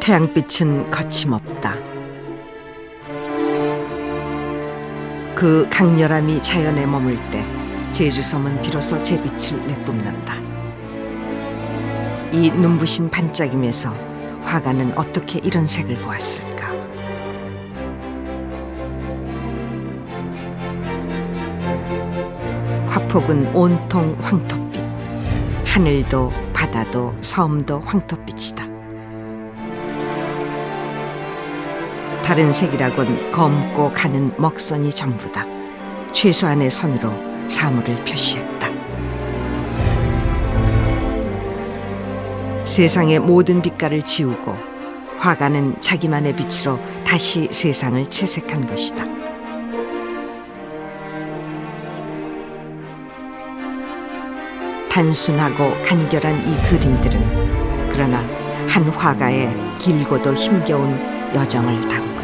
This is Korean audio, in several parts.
태양빛은 거침없다. 그 강렬함이 자연에 머물 때 제주섬은 비로소 제 빛을 내뿜는다. 이 눈부신 반짝임에서 화가는 어떻게 이런 색을 보았을까? 화폭은 온통 황토빛. 하늘도 바다도 섬도 황토빛이다. 다른 색이라곤 검고 가는 먹선이 전부다. 최소한의 선으로 사물을 표시했다. 세상의 모든 빛깔을 지우고 화가는 자기만의 빛으로 다시 세상을 채색한 것이다. 단순하고 간결한 이 그림들은 그러나 한 화가의 길고도 힘겨운 여정을 담고 있다.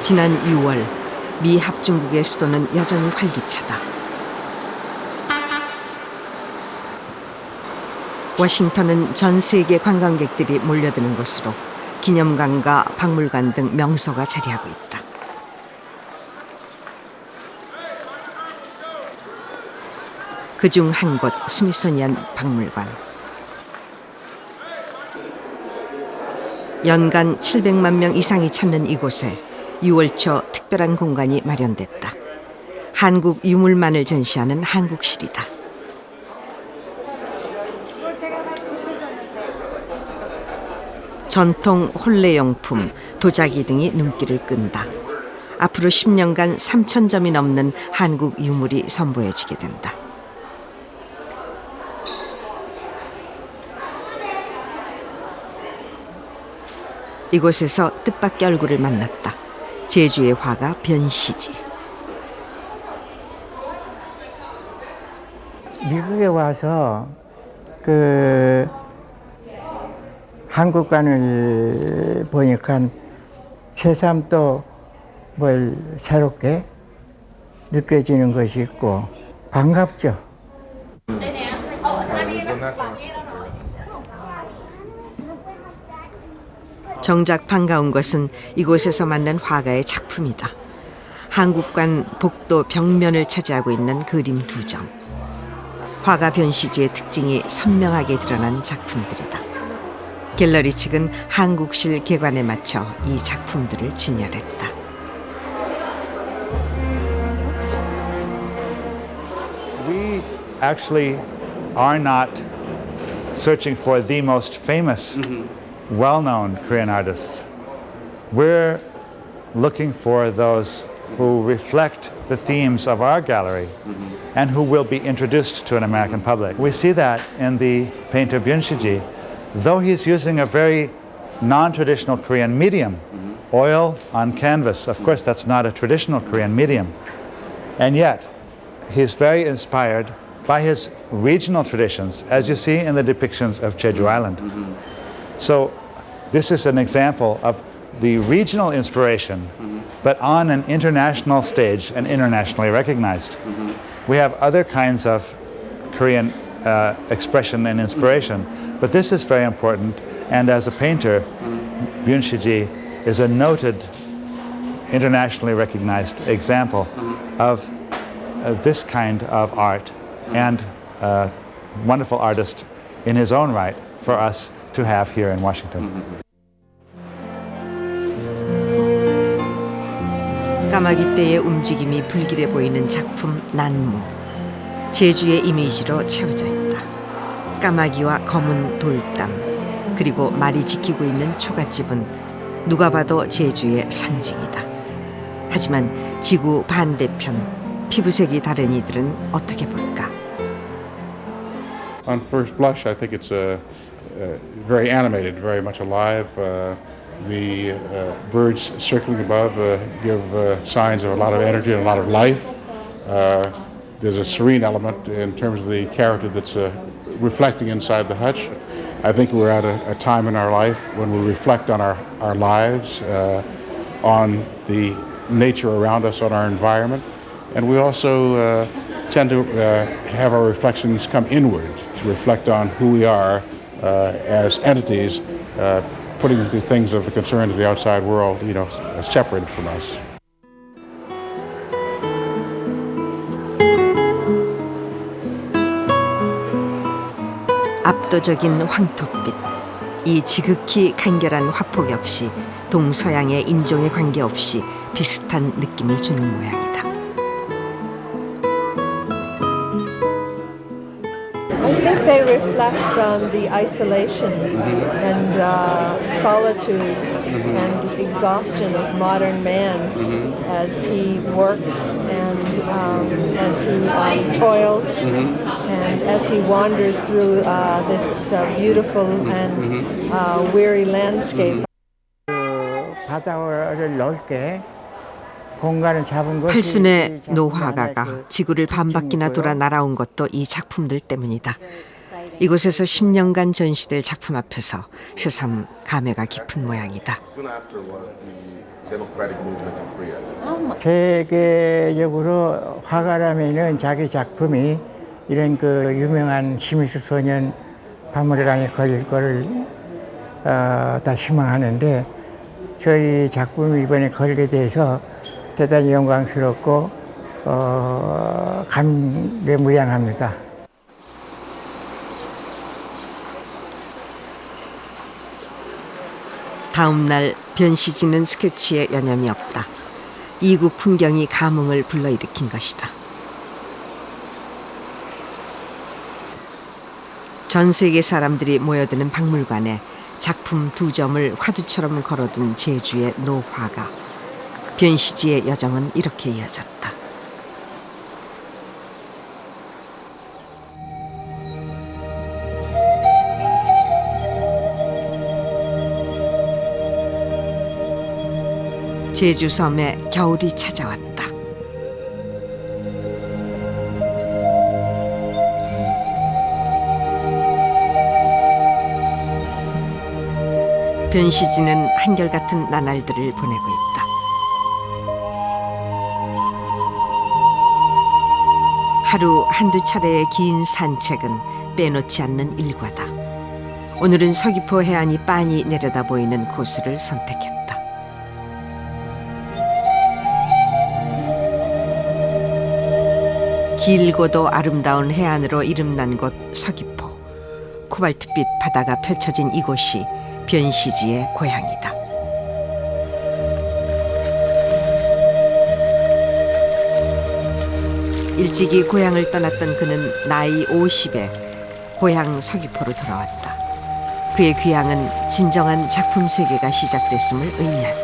지난 6월 미 합중국의 수도는 여전히 활기차다. 워싱턴은 전 세계 관광객들이 몰려드는 곳으로 기념관과 박물관 등 명소가 자리하고 있다. 그중 한 곳 스미소니안 박물관. 연간 700만 명 이상이 찾는 이곳에 6월 초 특별한 공간이 마련됐다. 한국 유물만을 전시하는 한국실이다. 전통 혼례용품, 도자기 등이 눈길을 끈다. 앞으로 10년간 3,000점이 넘는 한국 유물이 선보여지게 된다. 이곳에서 뜻밖의 얼굴을 만났다. 제주의 화가 변시지. 미국에 와서 한국관을 보니까 새삼 또 뭘 새롭게 느껴지는 것이 있고 반갑죠. 정작 반가운 것은 이곳에서 만난 화가의 작품이다. 한국관 복도 벽면을 차지하고 있는 그림 2점. 화가 변시지의 특징이 선명하게 드러난 작품들이다. 갤러리 측은 한국실 개관에 맞춰 이 작품들을 진열했다. We actually are not searching for the most famous well-known Korean artists. We're looking for those who reflect the themes of our gallery and who will be introduced to an American public. We see that in the painter Byun-shiji, though he's using a very non-traditional Korean medium, oil on canvas. Of course, that's not a traditional Korean medium. And yet, he's very inspired by his regional traditions, as you see in the depictions of Jeju Island. So this is an example of the regional inspiration, but on an international stage and internationally recognized. We have other kinds of Korean expression and inspiration, but this is very important. And as a painter, Byun-shiji is a noted, internationally recognized example of this kind of art and a wonderful artist in his own right for us to have here in Washington. 까마귀 떼의 움직임이 불길해 보이는 작품 난무. 제주의 이미지로 채워져 있다. 까마귀와 검은 돌담 그리고 말이 지키고 있는 초가집은 누가 봐도 제주의 상징이다. 하지만 지구 반대편 피부색이 다른 이들은 어떻게 볼까? On first blush, I think it's very animated, very much alive. The birds circling above give signs of a lot of energy and a lot of life. there's a serene element in terms of the character that's reflecting inside the hutch. I think we're at a time in our life when we reflect on our lives, on the nature around us, on our environment, and we also tend to have our reflections come inward to reflect on who we are as entities, putting the things of the concern of the outside world, separated from us. 압도적인 황토빛, 이 지극히 간결한 화폭 역시 동서양의 인종에 관계없이 비슷한 느낌을 주는 모양이다. I think they reflect on the isolation and solitude and exhaustion of modern man as he works and as he toils and as he wanders through this beautiful and weary landscape. 바다를 넓게 공간을 잡은 것이 팔순의 이 노화가가 작품의 지구를 반바퀴나 특징이고요. 돌아 날아온 것도 이 작품들 때문이다. 이곳에서 10년간 전시될 작품 앞에서 새삼 감회가 깊은 모양이다. Soon after was the democratic movement in Korea. 세계적으로 화가라면은 자기 작품이 이런 그 유명한 시미스 소년 박물관에 걸릴 거를 다 희망하는데 저희 작품이 이번에 걸리게 돼서 대단히 영광스럽고 감개무량합니다. 다음 날 변시지는 스케치에 여념이 없다. 이국 풍경이 감흥을 불러일으킨 것이다. 전 세계 사람들이 모여드는 박물관에 작품 2점을 화두처럼 걸어둔 제주의 노화가. 변시지의 여정은 이렇게 이어졌다. 제주 섬에 겨울이 찾아왔다. 변시지는 한결같은 나날들을 보내고 있다. 하루 한두 차례의 긴 산책은 빼놓지 않는 일과다. 오늘은 서귀포 해안이 빤히 내려다 보이는 코스를 선택했다. 길고도 아름다운 해안으로 이름난 곳 서귀포. 코발트빛 바다가 펼쳐진 이곳이 변시지의 고향이다. 일찍이 고향을 떠났던 그는 나이 50에 고향 서귀포로 돌아왔다. 그의 귀향은 진정한 작품 세계가 시작됐음을 의미한다.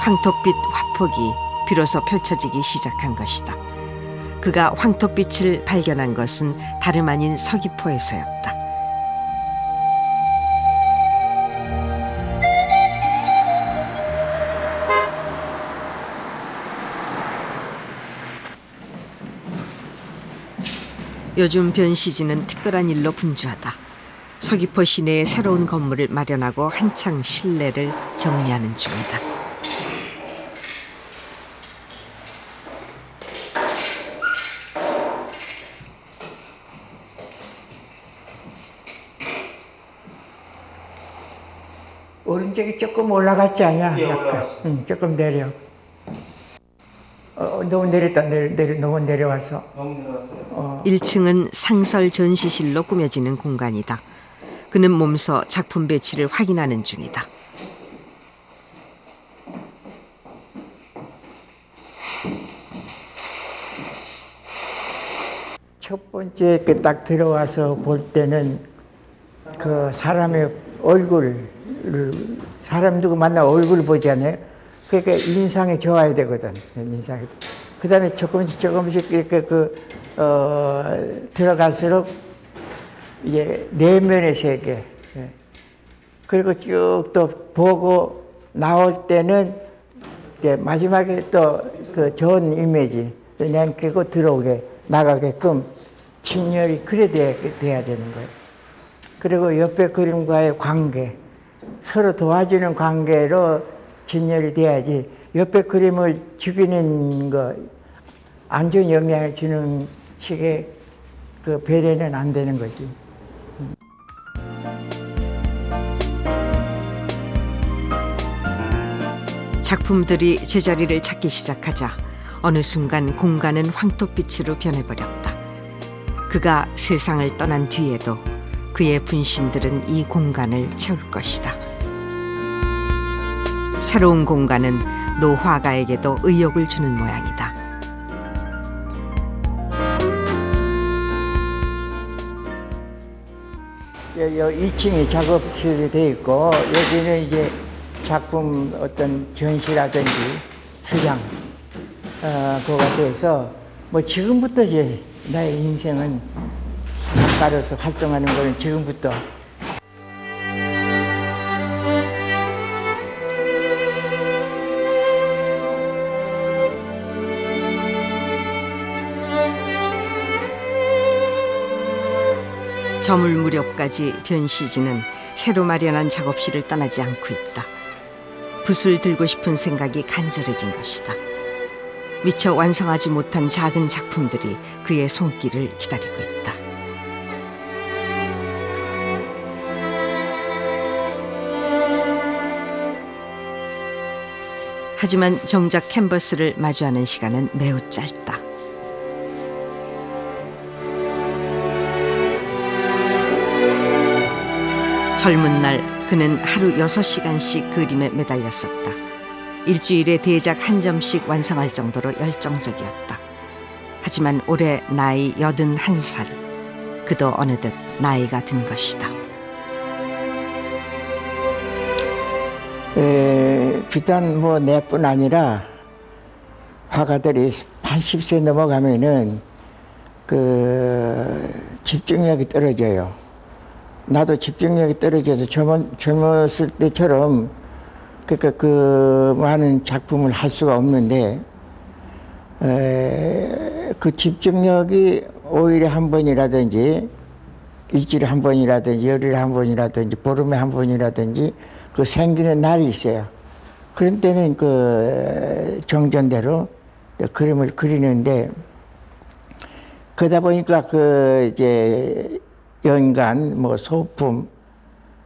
황토빛 화폭이 비로소 펼쳐지기 시작한 것이다. 그가 황토빛을 발견한 것은 다름 아닌 서귀포에서였다. 요즘 변시지는 특별한 일로 분주하다. 서귀포 시내에 새로운 건물을 마련하고 한창 실내를 정리하는 중이다. 오른쪽이 조금 올라갔지 않냐? 예, 올라갔어. 응, 조금 내려. 너무 내렸다. 너무 내려왔어. 너무 내려왔어. 1층은 상설 전시실로 꾸며지는 공간이다. 그는 몸소 작품 배치를 확인하는 중이다. 첫 번째 그 딱 들어와서 볼 때는 그 사람의 얼굴을 사람 누구 만나 얼굴을 보잖아요. 그러니까 인상이 좋아야 되거든. 인상이. 그다음에 조금씩 이렇게 들어갈수록 이제 내면의 세계. 예. 그리고 쭉 또 보고 나올 때는 이제 마지막에 또 그 좋은 이미지 남기고 들어오게 나가게끔 친열이 그래 돼야 되는 거예요. 그리고 옆에 그림과의 관계, 서로 도와주는 관계로 진열이 돼야지 옆에 그림을 죽이는 거, 안 좋은 영향을 주는 식의 그 배려는 안 되는 거지. 작품들이 제자리를 찾기 시작하자 어느 순간 공간은 황토빛으로 변해버렸다. 그가 세상을 떠난 뒤에도 그의 분신들은 이 공간을 채울 것이다. 새로운 공간은 노 화가에게도 의욕을 주는 모양이다. 여기 2층이 작업실이 되어 있고 여기는 이제 작품 어떤 전시라든지 수장 그거가 돼서 뭐 지금부터 이제 나의 인생은 작가로서 활동하는 거는 지금부터. 저물 무렵까지 변시지는 새로 마련한 작업실을 떠나지 않고 있다. 붓을 들고 싶은 생각이 간절해진 것이다. 미처 완성하지 못한 작은 작품들이 그의 손길을 기다리고 있다. 하지만 정작 캔버스를 마주하는 시간은 매우 짧다. 젊은 날 그는 하루 6시간씩 그림에 매달렸었다. 일주일에 대작 한 점씩 완성할 정도로 열정적이었다. 하지만 올해 나이 81살. 그도 어느덧 나이가 든 것이다. 비단 뭐 내뿐 아니라 화가들이 80세 넘어가면은 그 집중력이 떨어져요. 나도 집중력이 떨어져서 젊었을 때처럼 그러니까 그 많은 작품을 할 수가 없는데 그 집중력이 5일에 한 번이라든지 일주일에 한 번이라든지 열흘에 한 번이라든지 보름에 한 번이라든지 그 생기는 날이 있어요. 그런 때는 그 정전대로 그림을 그리는데 그러다 보니까 그 이제 연간 뭐 소품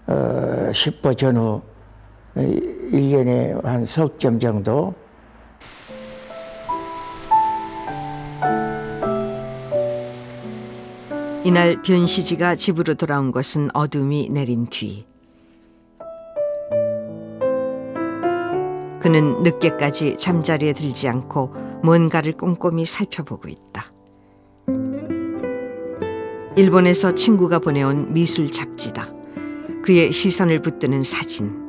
10보 전후 1년에 한 석 점 정도. 이날 변시지가 집으로 돌아온 것은 어둠이 내린 뒤. 그는 늦게까지 잠자리에 들지 않고 뭔가를 꼼꼼히 살펴보고 있다. 일본에서 친구가 보내온 미술 잡지다. 그의 시선을 붙드는 사진.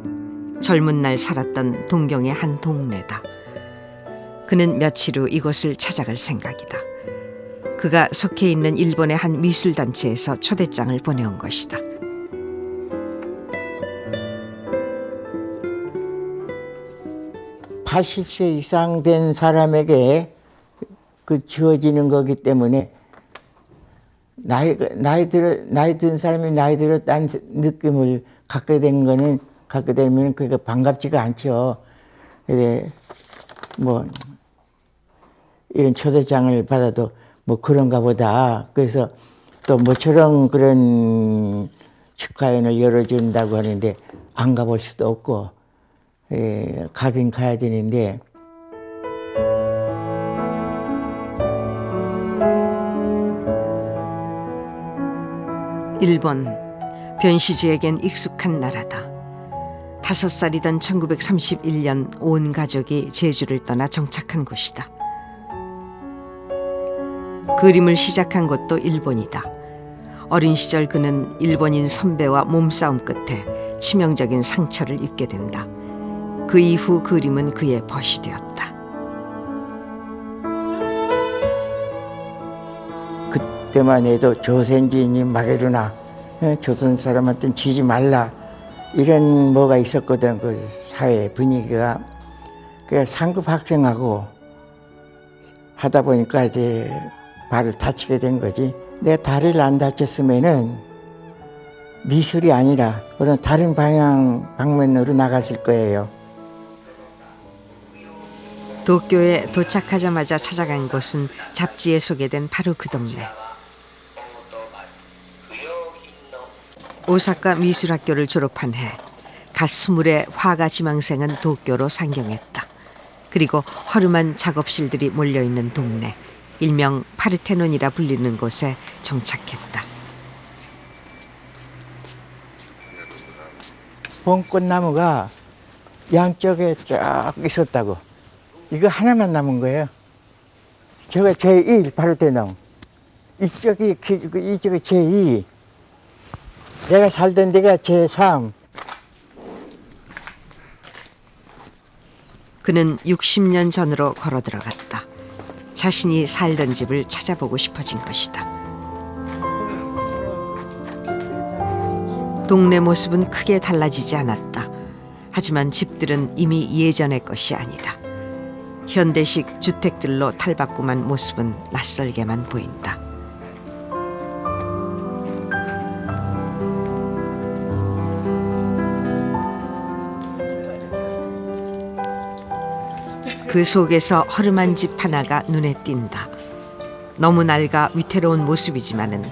젊은 날 살았던 동경의 한 동네다. 그는 며칠 후 이곳을 찾아갈 생각이다. 그가 속해 있는 일본의 한 미술단체에서 초대장을 보내온 것이다. (80세) 이상 된 사람에게 그 주어지는 거기 때문에 나이 든 사람이 나이 들었다는 느낌을 갖게 되면 그게 반갑지가 않죠. 근데 뭐 이런 초대장을 받아도 뭐 그런가 보다. 그래서 또 모처럼 그런 축하회를 열어준다고 하는데 안 가볼 수도 없고 가긴 가야 되는데. 일본, 변시지에겐 익숙한 나라다. 5살이던 1931년 온 가족이 제주를 떠나 정착한 곳이다. 그림을 시작한 곳도 일본이다. 어린 시절 그는 일본인 선배와 몸싸움 끝에 치명적인 상처를 입게 된다. 그 이후 그림은 그의 벗이 되었다. 그때만 해도 조선진이 막해루나 조선 사람한테는 지지 말라 이런 뭐가 있었거든. 그 사회 분위기가. 그 상급 학생하고 하다 보니까 이제 발을 다치게 된 거지. 내가 다리를 안 다쳤으면은 미술이 아니라 어떤 다른 방면으로 나갔을 거예요. 도쿄에 도착하자마자 찾아간 곳은 잡지에 소개된 바로 그 동네. 오사카 미술학교를 졸업한 해 갓 20의 화가 지망생은 도쿄로 상경했다. 그리고 허름한 작업실들이 몰려있는 동네, 일명 파르테논이라 불리는 곳에 정착했다. 봄꽃나무가 양쪽에 쫙 있었다고. 이거 하나만 남은 거예요. 저가 제1 파르테논. 이쪽이 제2. 내가 살던 데가 제3. 그는 60년 전으로 걸어 들어갔다. 자신이 살던 집을 찾아보고 싶어진 것이다. 동네 모습은 크게 달라지지 않았다. 하지만 집들은 이미 예전의 것이 아니다. 현대식 주택들로 탈바꿈한 모습은 낯설게만 보인다. 그 속에서 허름한 집 하나가 눈에 띈다. 너무 낡아 위태로운 모습이지만은